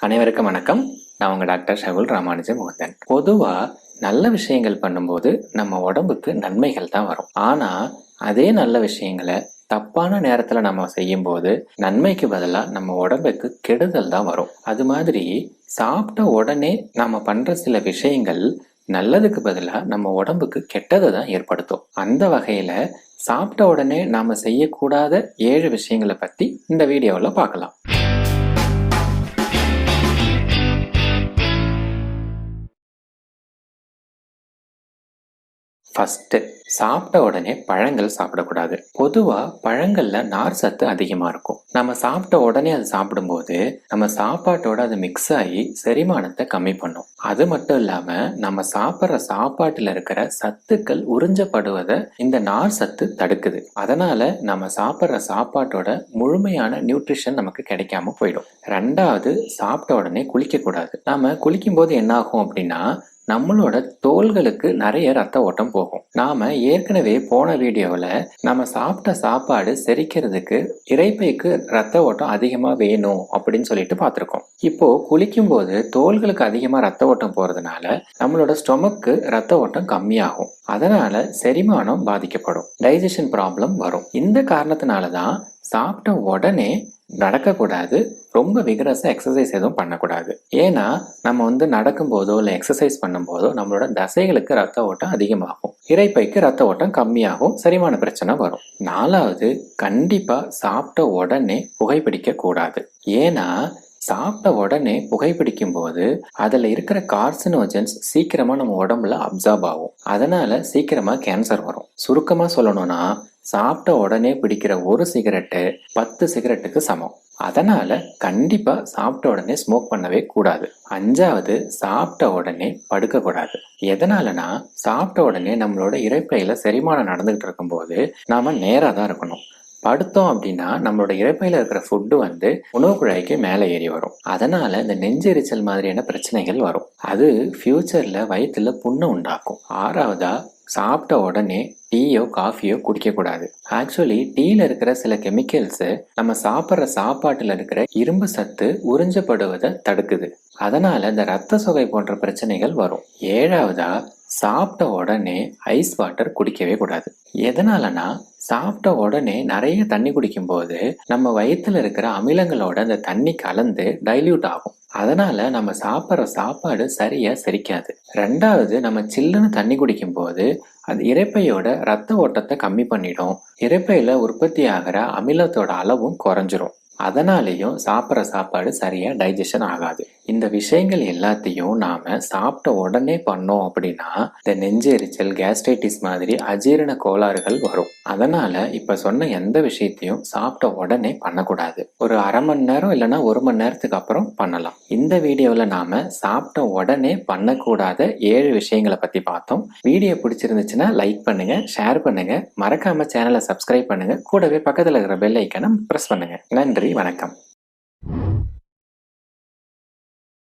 அனைவருக்கும் வணக்கம். நான் உங்கள் டாக்டர் ஷகுல் ராமானுஜ முகுந்தன். பொதுவாக நல்ல விஷயங்கள் பண்ணும்போது நம்ம உடம்புக்கு நன்மைகள் தான் வரும். ஆனால் அதே நல்ல விஷயங்களை தப்பான நேரத்தில் நம்ம செய்யும்போது நன்மைக்கு பதிலாக நம்ம உடம்புக்கு கெடுதல் தான் வரும். அது மாதிரி சாப்பிட்ட உடனே நம்ம பண்ணுற சில விஷயங்கள் நல்லதுக்கு பதிலாக நம்ம உடம்புக்கு கெட்டதை தான் ஏற்படுத்தும். அந்த வகையில் சாப்பிட்ட உடனே நாம் செய்யக்கூடாத 7 விஷயங்களை பற்றி இந்த வீடியோவில் பார்க்கலாம். ஃபஸ்ட்டு, சாப்பிட்ட உடனே பழங்கள் சாப்பிடக்கூடாது. பொதுவாக பழங்களில் நார் சத்து அதிகமாக இருக்கும். நம்ம சாப்பிட்ட உடனே அது சாப்பிடும்போது நம்ம சாப்பாட்டோட அது மிக்ஸ் ஆகி செரிமானத்தை கம்மி பண்ணும். அது மட்டும் இல்லாமல் நம்ம சாப்பிட்ற சாப்பாட்டில் இருக்கிற சத்துக்கள் உறிஞ்சப்படுவதை இந்த நார் சத்து தடுக்குது. அதனால நம்ம சாப்பிட்ற சாப்பாட்டோட முழுமையான நியூட்ரிஷன் நமக்கு கிடைக்காம போயிடும். ரெண்டாவது, சாப்பிட்ட உடனே குளிக்கக்கூடாது. நாம குளிக்கும் போது என்ன ஆகும் அப்படின்னா, நம்மளோட தோள்களுக்கு நிறைய ரத்த ஓட்டம் போகும். நாம ஏற்கனவே போன வீடியோவில் நம்ம சாப்பிட்ட சாப்பாடு செரிக்கிறதுக்கு இரைப்பைக்கு ரத்த ஓட்டம் அதிகமா வேணும் அப்படின்னு சொல்லிட்டு பார்த்துருக்கோம். இப்போ குளிக்கும் போது தோள்களுக்கு அதிகமா ரத்த ஓட்டம் போறதுனால நம்மளோட ஸ்டொமக்கு ரத்த ஓட்டம் கம்மியாகும். அதனால செரிமானம் பாதிக்கப்படும், டைஜஷன் ப்ராப்ளம் வரும். இந்த காரணத்தினாலதான் சாப்பிட்ட உடனே நடக்கக்கூடாது, ரொம்ப விகரஸா எக்ஸசைஸ் எதுவும் பண்ணக்கூடாது. ஏன்னா நம்ம நடக்கும் போதோ இல்லை எக்ஸசைஸ் பண்ணும் போதோ நம்மளோட தசைகளுக்கு ரத்த ஓட்டம் அதிகமாகும், இரைப்பைக்கு ரத்த ஓட்டம் கம்மியாகும், செரிமான பிரச்சனை வரும். 4வது, கண்டிப்பா சாப்பிட்ட உடனே புகைப்பிடிக்க கூடாது. ஏன்னா சாப்பிட்ட உடனே புகைப்பிடிக்கும் போது அதுல இருக்கிற கார்சினோஜன்ஸ் சீக்கிரமா நம்ம உடம்புல அப்சார்ப் ஆகும். அதனால சீக்கிரமா கேன்சர் வரும். சுருக்கமா சொல்லணும்னா, சாப்பிட்ட உடனே பிடிக்கிற ஒரு சிகரெட்டு 10 சிகரெட்டுக்கு சமம். அதனால கண்டிப்பா சாப்பிட்ட உடனே ஸ்மோக் பண்ணவே கூடாது. 5வது, சாப்பிட்ட உடனே படுக்க கூடாது. எதனாலனா, சாப்பிட்ட உடனே நம்மளோட இரைப்பையில செரிமானம் நடந்துகிட்டு இருக்கும் போது நாம நேரா தான் இருக்கணும். படுத்தோம் அப்படின்னா நம்மளோட இரைப்பையில இருக்கிற ஃபுட்டு உணவு குழாய்க்கு மேலே ஏறி வரும். அதனால இந்த நெஞ்செரிச்சல் மாதிரியான பிரச்சனைகள் வரும். அது ஃபியூச்சர்ல வயிற்றுல புண்ணு உண்டாக்கும். 6வதா, சாப்பிட்ட உடனே டீயோ காஃபியோ குடிக்கக்கூடாது. ஆக்சுவலி டீல இருக்கிற சில கெமிக்கல்ஸ் நம்ம சாப்பிட்ற சாப்பாட்டுல இருக்கிற இரும்பு சத்து உறிஞ்சப்படுவதை தடுக்குது. அதனால இந்த ரத்த சோகை போன்ற பிரச்சனைகள் வரும். 7வதா, சாப்பிட்ட உடனே ஐஸ் வாட்டர் குடிக்கவே கூடாது. எதனாலனா, சாப்பிட்ட உடனே நிறைய தண்ணி குடிக்கும் போது நம்ம வயிற்றுல இருக்கிற அமிலங்களோட அந்த தண்ணி கலந்து டைல்யூட் ஆகும். அதனால நம்ம சாப்பிட்ற சாப்பாடு சரியா செரிக்காது. 2வது, நம்ம சில்லுன்னு தண்ணி குடிக்கும் போது அது இரைப்பையோட ரத்த ஓட்டத்தை கம்மி பண்ணிடும். இரைப்பையில உற்பத்தி ஆகிற அமிலத்தோட அளவும் குறைஞ்சிரும். அதனாலேயும் சாப்பிட்ற சாப்பாடு சரியா டைஜஷன் ஆகாது. இந்த விஷயங்கள் எல்லாத்தையும் நாம சாப்பிட்ட உடனே பண்ணோம் அப்படின்னா இந்த நெஞ்செரிச்சல், கேஸ்ட்ரைட்டிஸ் மாதிரி அஜீரண கோளாறுகள் வரும். அதனால இப்ப சொன்ன எந்த விஷயத்தையும் சாப்பிட்ட உடனே பண்ணக்கூடாது. ஒரு அரை மணி நேரம் இல்லைன்னா 1 மணி நேரத்துக்கு அப்புறம் பண்ணலாம். இந்த வீடியோவில் நாம சாப்பிட்ட உடனே பண்ணக்கூடாத 7 விஷயங்களை பத்தி பார்த்தோம். வீடியோ பிடிச்சிருந்துச்சுன்னா லைக் பண்ணுங்க, ஷேர் பண்ணுங்க, மறக்காம சேனலை சப்ஸ்கிரைப் பண்ணுங்க, கூடவே பக்கத்துல இருக்கிற பெல் ஐக்கானை பிரஸ் பண்ணுங்க. நன்றி, வணக்கம்.